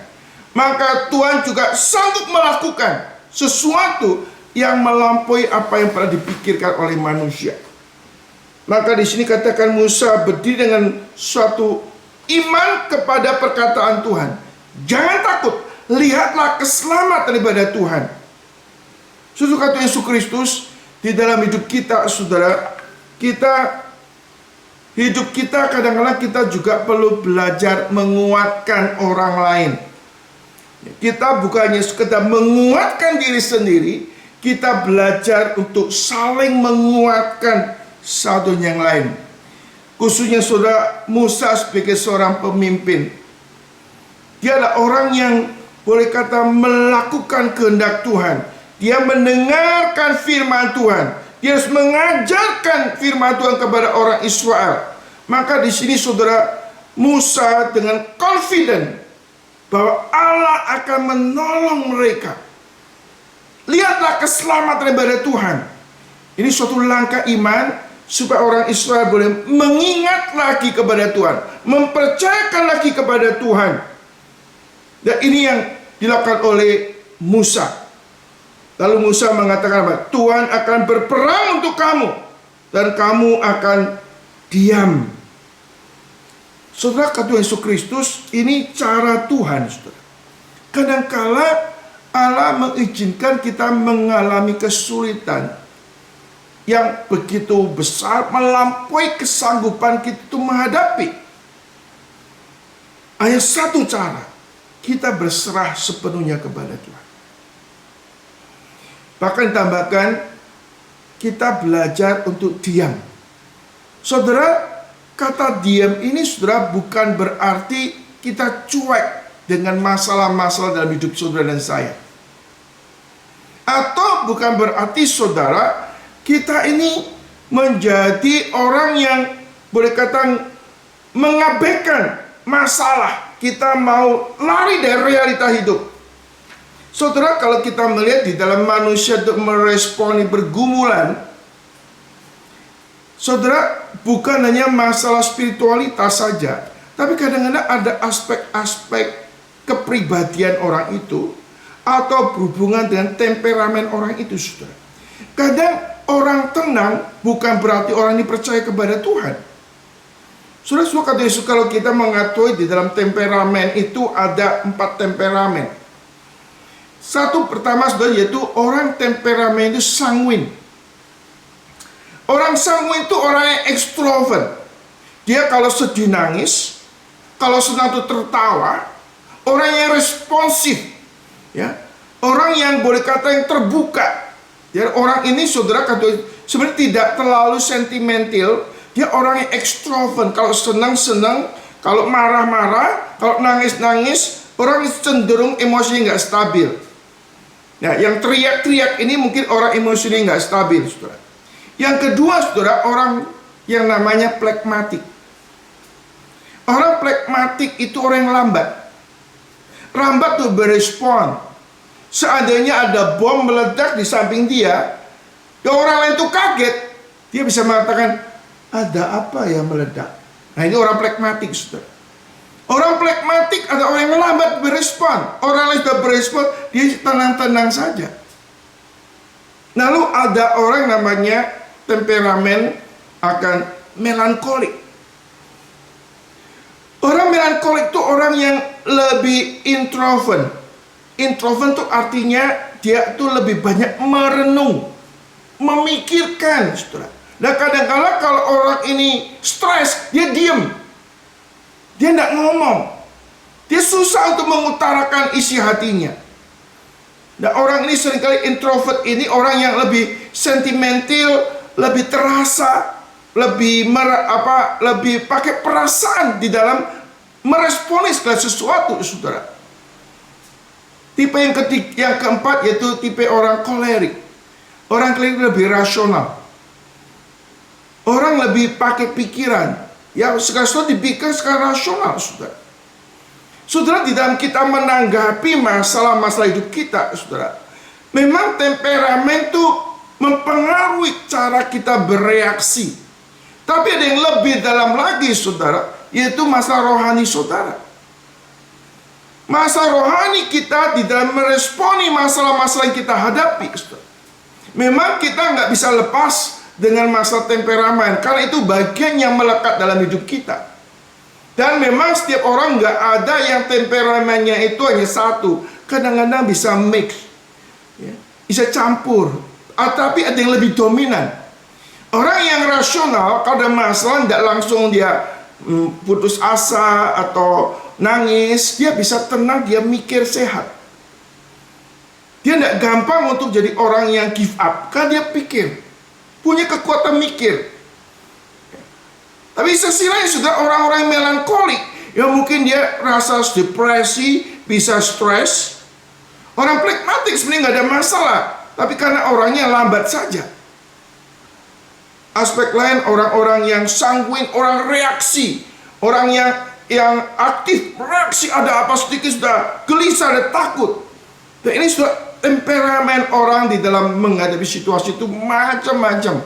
Maka Tuhan juga sanggup melakukan sesuatu yang melampaui apa yang pernah dipikirkan oleh manusia. Maka di sini katakan Musa berdiri dengan suatu iman kepada perkataan Tuhan. Jangan takut, lihatlah keselamatan daripada Tuhan. Susu kata Yesus Kristus di dalam hidup kita, saudara, hidup kita kadang-kadang kita juga perlu belajar menguatkan orang lain. Kita bukannya sekedar menguatkan diri sendiri, kita belajar untuk saling menguatkan satu yang lain. Khususnya saudara Musa sebagai seorang pemimpin, dia adalah orang yang boleh kata melakukan kehendak Tuhan. Dia mendengarkan firman Tuhan. Dia harus mengajarkan firman Tuhan kepada orang Israel. Maka di sini saudara, Musa dengan confident bahwa Allah akan menolong mereka. Lihatlah keselamatan daripada Tuhan. Ini suatu langkah iman supaya orang Israel boleh mengingat lagi kepada Tuhan, mempercayakan lagi kepada Tuhan. Dan ini yang dilakukan oleh Musa. Lalu Musa mengatakan apa? Tuhan akan berperang untuk kamu dan kamu akan diam. Saudara, kata Yesus Kristus, ini cara Tuhan, saudara. Kadangkala Allah mengizinkan kita mengalami kesulitan yang begitu besar, melampaui kesanggupan kita untuk menghadapi. Hanya satu cara, kita berserah sepenuhnya kepada Tuhan. Bahkan tambahkan, kita belajar untuk diam. Saudara, kata diam ini saudara bukan berarti kita cuek dengan masalah-masalah dalam hidup saudara dan saya. Atau bukan berarti saudara, kita ini menjadi orang yang boleh kata mengabaikan masalah. Kita mau lari dari realita hidup. Saudara, kalau kita melihat di dalam manusia untuk meresponi pergumulan, saudara, bukan hanya masalah spiritualitas saja, tapi kadang-kadang ada aspek-aspek kepribadian orang itu atau berhubungan dengan temperamen orang itu, saudara. Kadang orang tenang bukan berarti orang ini percaya kepada Tuhan. Sudah kata Yesus, kalau kita mengetahui di dalam temperamen itu ada 4 temperamen. Satu pertama saudara, yaitu orang temperamen itu sanguin. Orang sanguin itu orang yang ekstrovert. Dia kalau sedih nangis, kalau senang itu tertawa. Orang yang responsif, ya, orang yang boleh kata yang terbuka. Jadi orang ini saudara kata sebenarnya tidak terlalu sentimental. Dia orang yang ekstrovert. Kalau senang-senang, kalau marah-marah, kalau nangis-nangis, orang cenderung emosinya nggak stabil. Nah, yang teriak-teriak ini mungkin orang emosinya nggak stabil, saudara. Yang kedua, saudara, orang yang namanya plekmatik. Orang plekmatik itu orang yang lambat. Lambat tuh berespon. Seandainya ada bom meledak di samping dia, dan orang lain tuh kaget, dia bisa mengatakan, ada apa yang meledak? Nah, ini orang plekmatik, saudara. Orang plekmatik ada orang yang lambat berespon. Orang lain sudah berespon, dia tenang-tenang saja. Lalu ada orang namanya temperamen akan melankolik. Orang melankolik itu orang yang lebih introvert. Introvert itu artinya dia itu lebih banyak merenung, memikirkan, saudara. Nah, kadang-kadang kalau orang ini stres, dia diam. Dia tidak ngomong. Dia susah untuk mengutarakan isi hatinya. Nah, orang ini seringkali introvert ini orang yang lebih sentimental, lebih terasa, lebih pakai perasaan di dalam meresponi segala sesuatu, saudara. Tipe yang keempat yaitu tipe orang kolerik. Orang kolerik lebih rasional. Orang lebih pakai pikiran. Ya, segala sesuatu dipikir secara rasional, saudara. Saudara, di dalam kita menanggapi masalah-masalah hidup kita, saudara, memang temperamen itu mempengaruhi cara kita bereaksi. Tapi ada yang lebih dalam lagi, saudara, yaitu masalah rohani saudara. Masalah rohani kita di dalam meresponi masalah-masalah yang kita hadapi, saudara. Memang kita nggak bisa lepas dengan masalah temperamen, karena itu bagian yang melekat dalam hidup kita. Dan memang setiap orang nggak ada yang temperamennya itu hanya satu. Kadang-kadang bisa mix, ya, bisa campur. Tapi ada yang lebih dominan. Orang yang rasional, kalau ada masalah nggak langsung dia putus asa atau nangis. Dia bisa tenang, dia mikir sehat. Dia nggak gampang untuk jadi orang yang give up, karena dia pikir, punya kekuatan mikir. Tapi sisi lain sudah orang-orang melankolik, yang mungkin dia rasa depresi, bisa stres. Orang pragmatik sebenarnya nggak ada masalah, tapi karena orangnya lambat saja. Aspek lain, orang-orang yang sanguin, orang reaksi, orang yang aktif, reaksi ada apa sedikit sudah gelisah dan takut. Dan ini sudah temperamen orang di dalam menghadapi situasi itu macam-macam.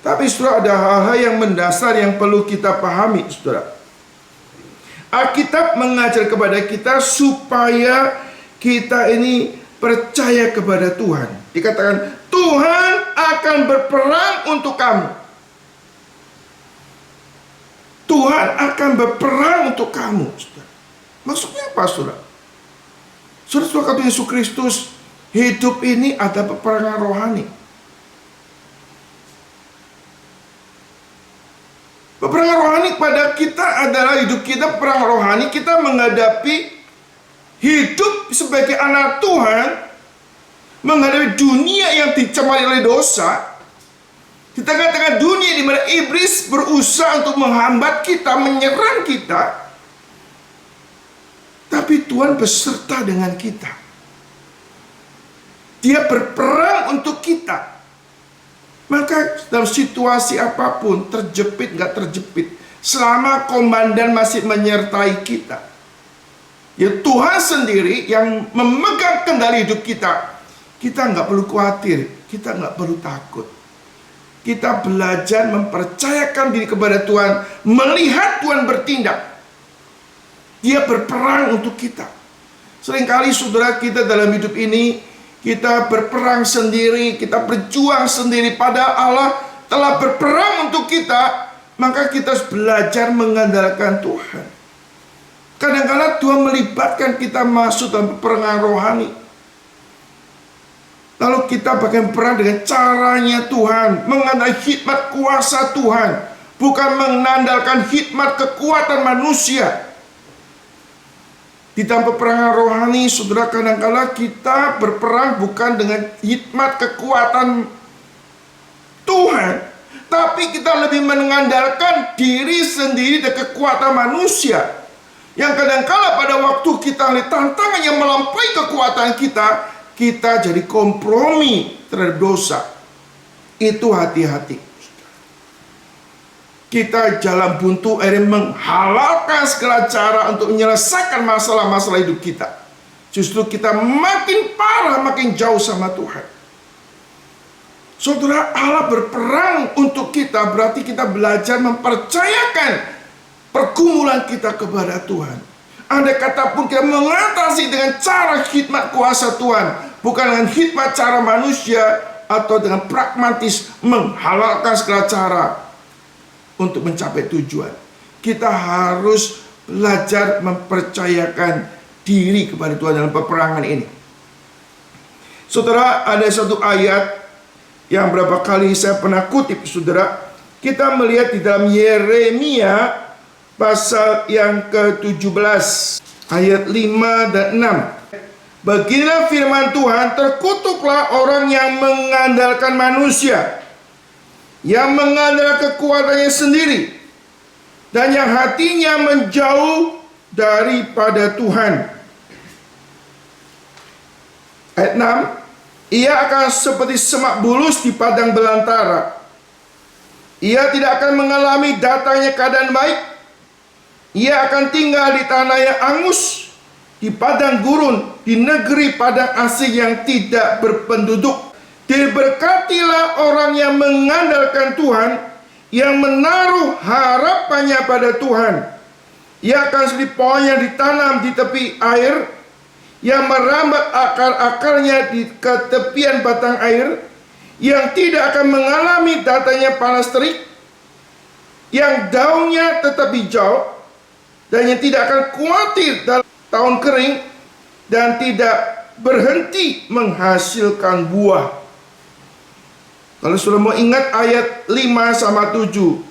Tapi saudara, ada hal-hal yang mendasar yang perlu kita pahami, saudara. Alkitab mengajar kepada kita supaya kita ini percaya kepada Tuhan. Dikatakan, Tuhan akan berperang untuk kamu. Tuhan akan berperang untuk kamu, saudara. Maksudnya apa, saudara? Saudara, kata Yesus Kristus, hidup ini ada peperangan rohani. Peperangan rohani pada kita adalah hidup kita perang rohani. Kita menghadapi hidup sebagai anak Tuhan, menghadapi dunia yang dicemari oleh dosa. Di tengah-tengah dunia di mana iblis berusaha untuk menghambat kita, menyerang kita. Tapi Tuhan beserta dengan kita. Dia berperang untuk kita. Maka dalam situasi apapun, terjepit nggak terjepit, selama komandan masih menyertai kita, ya Tuhan sendiri yang memegang kendali hidup kita. Kita nggak perlu khawatir, kita nggak perlu takut. Kita belajar mempercayakan diri kepada Tuhan, melihat Tuhan bertindak. Dia berperang untuk kita. Seringkali saudara, kita dalam hidup ini kita berperang sendiri, kita berjuang sendiri. Padahal Allah telah berperang untuk kita. Maka kita harus belajar mengandalkan Tuhan. Kadang-kadang Tuhan melibatkan kita masuk dalam peperangan rohani. Lalu kita bagian perang dengan caranya Tuhan, mengandalkan hikmat kuasa Tuhan, bukan mengandalkan hikmat kekuatan manusia. Di dalam peperangan rohani, saudara, kadang-kadang kita berperang bukan dengan hikmat kekuatan Tuhan, tapi kita lebih mengandalkan diri sendiri dan kekuatan manusia. Yang kadang-kadang pada waktu kita lihat tantangan yang melampaui kekuatan kita, kita jadi kompromi terhadap dosa. Itu hati-hati. Kita jalan buntu, akhirnya menghalalkan segala cara untuk menyelesaikan masalah-masalah hidup kita. Justru kita makin parah, makin jauh sama Tuhan. Saudara, Allah berperang untuk kita, berarti kita belajar mempercayakan pergumulan kita kepada Tuhan. Andai kata pun kita mengatasi dengan cara hikmat kuasa Tuhan, bukan dengan hikmat cara manusia atau dengan pragmatis menghalalkan segala cara untuk mencapai tujuan. Kita harus belajar mempercayakan diri kepada Tuhan dalam peperangan ini. Saudara, ada satu ayat yang berapa kali saya pernah kutip, saudara. Kita melihat di dalam Yeremia pasal yang ke-17 ayat 5 dan 6. Beginilah firman Tuhan, terkutuklah orang yang mengandalkan manusia, yang mengandalkan kekuatannya sendiri, dan yang hatinya menjauh daripada Tuhan. Ayat 6, ia akan seperti semak bulus di padang belantara. Ia tidak akan mengalami datangnya keadaan baik. Ia akan tinggal di tanah yang angus, di padang gurun, di negeri padang asing yang tidak berpenduduk. Diberkatilah orang yang mengandalkan Tuhan, yang menaruh harapannya pada Tuhan. Ia akan seperti pohon yang ditanam di tepi air, yang merambat akar-akarnya di ketepian batang air, yang tidak akan mengalami datangnya panas terik, yang daunnya tetap hijau, dan yang tidak akan khawatir dalam tahun kering, dan tidak berhenti menghasilkan buah. Kalau sudah mau ingat ayat 5 sama 7,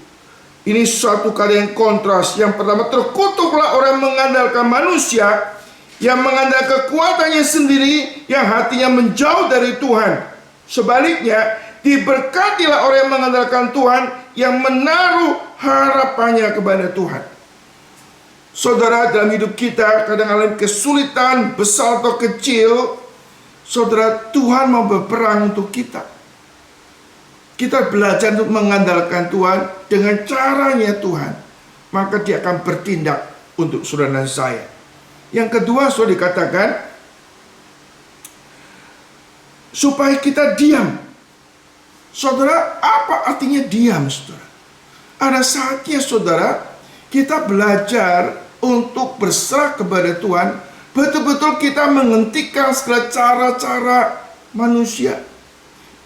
ini suatu kali yang kontras. Yang pertama, terkutuklah orang mengandalkan manusia, yang mengandalkan kekuatannya sendiri, yang hatinya menjauh dari Tuhan. Sebaliknya, diberkatilah orang yang mengandalkan Tuhan, yang menaruh harapannya kepada Tuhan. Saudara, dalam hidup kita kadang-kadang kesulitan besar atau kecil, saudara, Tuhan mau berperang untuk kita. Kita belajar untuk mengandalkan Tuhan dengan caranya Tuhan, maka Dia akan bertindak untuk saudara dan saya. Yang kedua, saudara, dikatakan supaya kita diam. Saudara, apa artinya diam, saudara? Ada saatnya, saudara, kita belajar untuk berserah kepada Tuhan. Betul-betul kita menghentikan segala cara-cara manusia,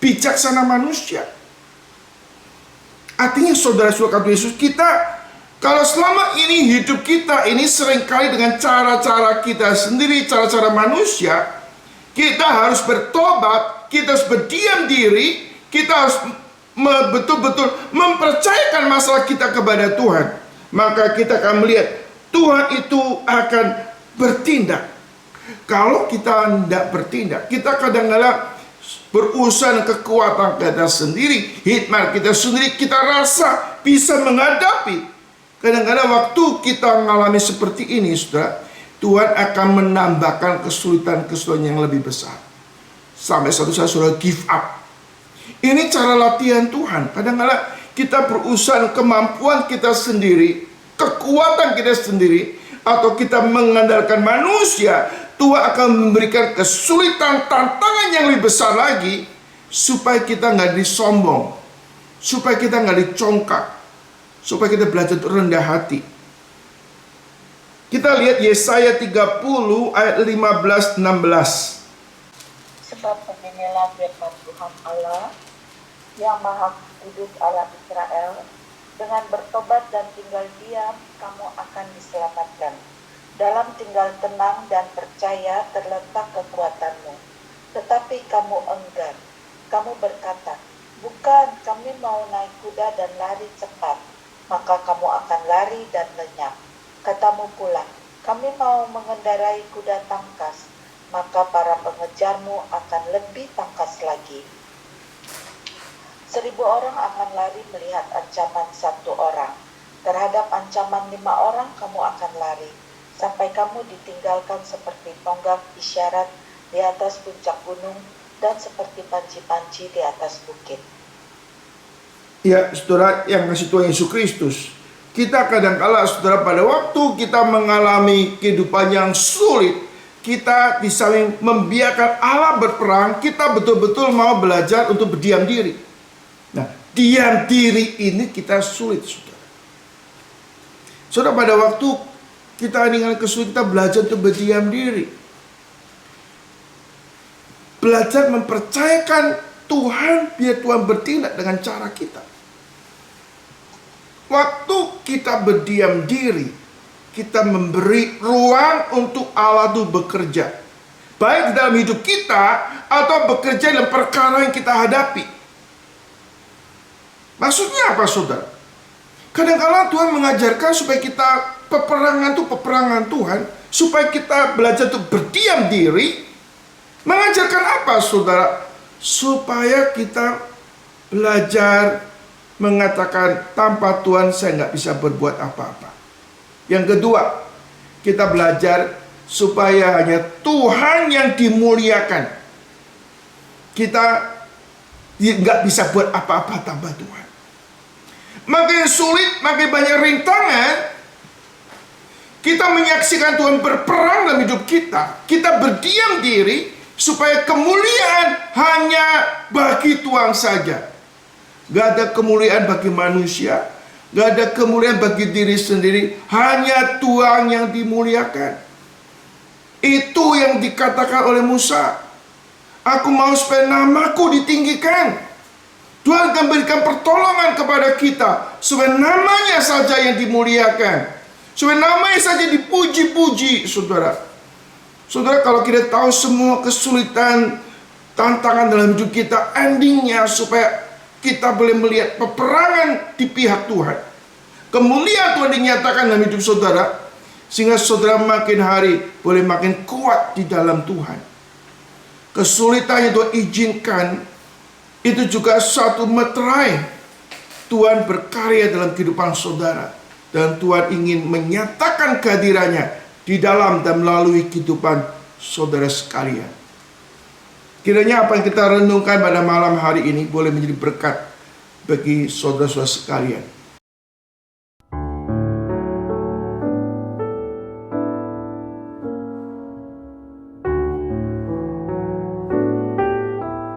bijaksana manusia. Artinya, saudara, kata Yesus, kita kalau selama ini hidup kita ini seringkali dengan cara-cara kita sendiri, cara-cara manusia, kita harus bertobat, kita harus berdiam diri, kita harus betul-betul mempercayakan masalah kita kepada Tuhan. Maka kita akan melihat Tuhan itu akan bertindak. Kalau kita tidak bertindak, kita kadang-kadang berusaha kekuatan kita sendiri, hikmat kita sendiri, kita rasa bisa menghadapi. Kadang-kadang waktu kita mengalami seperti ini, saudara, Tuhan akan menambahkan kesulitan-kesulitan yang lebih besar. Sampai suatu saat saudara give up. Ini cara latihan Tuhan. Kadang-kadang kita berusaha kemampuan kita sendiri, kekuatan kita sendiri, atau kita mengandalkan manusia. Tuhan akan memberikan kesulitan, tantangan yang lebih besar lagi, supaya kita nggak disombong, supaya kita nggak dicongkak, supaya kita belajar untuk rendah hati. Kita lihat Yesaya 30 ayat 15-16. Sebab beginilah firman Tuhan Allah, yang Maha Kudus Allah Israel, dengan bertobat dan tinggal diam, kamu akan diselamatkan. Dalam tinggal tenang dan percaya terletak kekuatanmu. Tetapi kamu enggan. Kamu berkata, bukan, kami mau naik kuda dan lari cepat. Maka kamu akan lari dan lenyap. Katamu pula, kami mau mengendarai kuda tangkas. Maka para pengejarmu akan lebih tangkas lagi. 1000 orang akan lari melihat ancaman 1 orang. Terhadap ancaman 5 orang kamu akan lari. Sampai kamu ditinggalkan seperti tonggak isyarat di atas puncak gunung dan seperti panci-panci di atas bukit. Ya, saudara, yang kasih Tuhan Yesus Kristus, kita kadang-kala, saudara, pada waktu kita mengalami kehidupan yang sulit, kita di samping membiarkan Allah berperang, kita betul-betul mau belajar untuk berdiam diri. Nah, diam diri ini kita sulit, saudara. Saudara, pada waktu kita dengan kesulitan, kita belajar untuk berdiam diri. Belajar mempercayakan Tuhan, biar Tuhan bertindak dengan cara kita. Waktu kita berdiam diri, kita memberi ruang untuk Allah itu bekerja. Baik di dalam hidup kita, atau bekerja dalam perkara yang kita hadapi. Maksudnya apa, saudara? Kadang-kadang Tuhan mengajarkan supaya kita peperangan itu peperangan Tuhan, supaya kita belajar untuk berdiam diri. Mengajarkan apa, saudara? Supaya kita belajar mengatakan tanpa Tuhan saya nggak bisa berbuat apa-apa. Yang kedua, kita belajar supaya hanya Tuhan yang dimuliakan. Kita nggak bisa buat apa-apa tanpa Tuhan. Makin sulit, makin banyak rintangan, kita menyaksikan Tuhan berperang dalam hidup kita. Kita berdiam diri supaya kemuliaan hanya bagi Tuhan saja. Gak ada kemuliaan bagi manusia, gak ada kemuliaan bagi diri sendiri, hanya Tuhan yang dimuliakan. Itu yang dikatakan oleh Musa. Aku mau supaya namaku ditinggikan. Tuhan akan berikan pertolongan kepada kita supaya namanya saja yang dimuliakan, supaya namanya saja dipuji-puji, saudara. Saudara, kalau kita tahu semua kesulitan, tantangan dalam hidup kita, endingnya supaya kita boleh melihat peperangan di pihak Tuhan. Kemuliaan Tuhan dinyatakan dalam hidup saudara, sehingga saudara makin hari boleh makin kuat di dalam Tuhan. Kesulitan yang Tuhan izinkan, itu juga satu meterai Tuhan berkarya dalam kehidupan saudara. Dan Tuhan ingin menyatakan kehadirannya di dalam dan melalui kehidupan saudara sekalian. Kiranya apa yang kita renungkan pada malam hari ini boleh menjadi berkat bagi saudara-saudara sekalian.